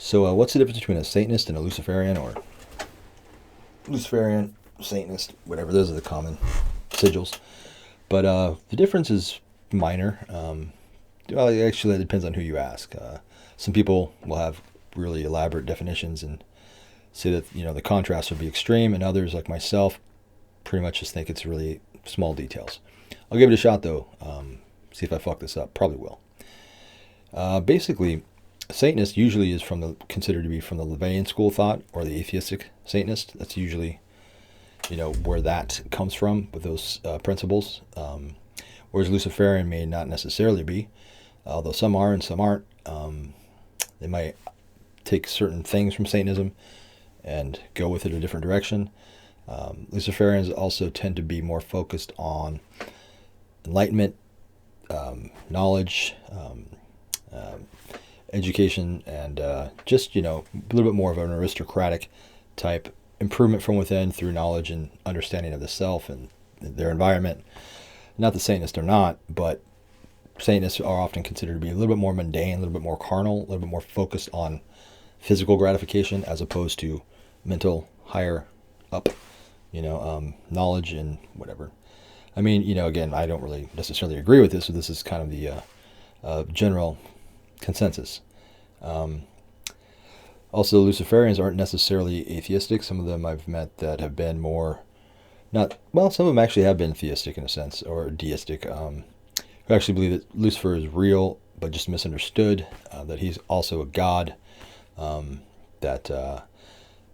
So what's the difference between a Satanist and a Luciferian, or Luciferian, Satanist, whatever? Those are the common sigils. But the difference is minor. Well, actually, it depends on who you ask. Some people will have really elaborate definitions and say that the contrast would be extreme, and others, like myself, pretty much just think it's really small details. I'll give it a shot though. See if I fuck this up. Probably will. Basically, Satanist usually is considered to be from the LaVeyan school of thought, or the atheistic Satanist. That's usually where that comes from with those principles. Whereas Luciferian may not necessarily be, although some are and some aren't. They might take certain things from Satanism and go with it a different direction. Luciferians also tend to be more focused on enlightenment, knowledge, education, and just a little bit more of an aristocratic type improvement from within through knowledge and understanding of the self and their environment. Not that Satanists are not, but Satanists are often considered to be a little bit more mundane, a little bit more carnal, a little bit more focused on physical gratification as opposed to mental, higher up, knowledge and whatever. I mean, again, I don't really necessarily agree with this, so this is kind of the general consensus. Also, Luciferians aren't necessarily atheistic. Some of them I've met that have been more, some of them actually have been theistic in a sense, or deistic, who actually believe that Lucifer is real, but just misunderstood, that he's also a god, that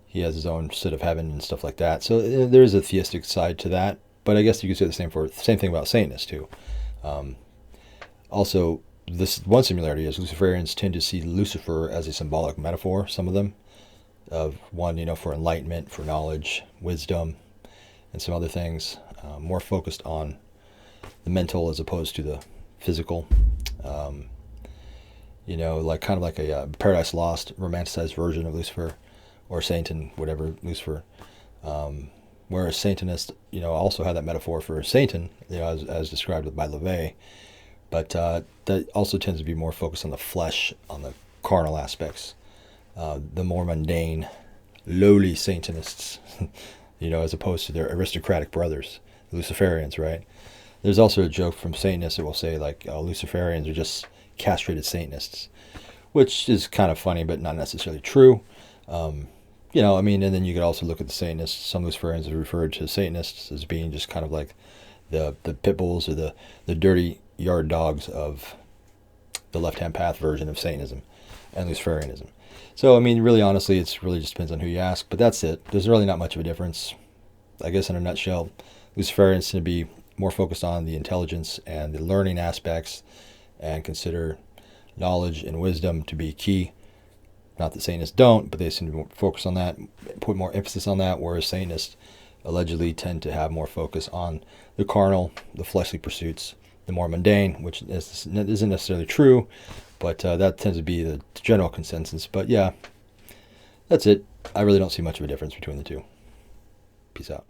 he has his own set of heaven and stuff like that. So there is a theistic side to that, but I guess you could say the same thing about Satanists too. Also, this one similarity is Luciferians tend to see Lucifer as a symbolic metaphor, some of them, of one, for enlightenment, for knowledge, wisdom, and some other things, more focused on the mental as opposed to the physical. Kind of like a Paradise Lost romanticized version of Lucifer, or Satan, whatever, Lucifer. Whereas Satanists, also have that metaphor for Satan, as described by LaVey. But that also tends to be more focused on the flesh, on the carnal aspects. The more mundane, lowly Satanists, as opposed to their aristocratic brothers, the Luciferians, right? There's also a joke from Satanists that will say, Luciferians are just castrated Satanists, which is kind of funny, but not necessarily true. And then you could also look at the Satanists. Some Luciferians have referred to Satanists as being just kind of like the pit bulls or the dirty yard dogs of the left-hand path version of Satanism and Luciferianism. So, really, honestly, it's really just depends on who you ask, but that's it. There's really not much of a difference. I guess in a nutshell, Luciferians tend to be more focused on the intelligence and the learning aspects and consider knowledge and wisdom to be key. Not that Satanists don't, but they seem to focus on that, put more emphasis on that, whereas Satanists allegedly tend to have more focus on the carnal, the fleshly pursuits, the more mundane, which isn't necessarily true, but that tends to be the general consensus. But yeah, that's it. I really don't see much of a difference between the two. Peace out.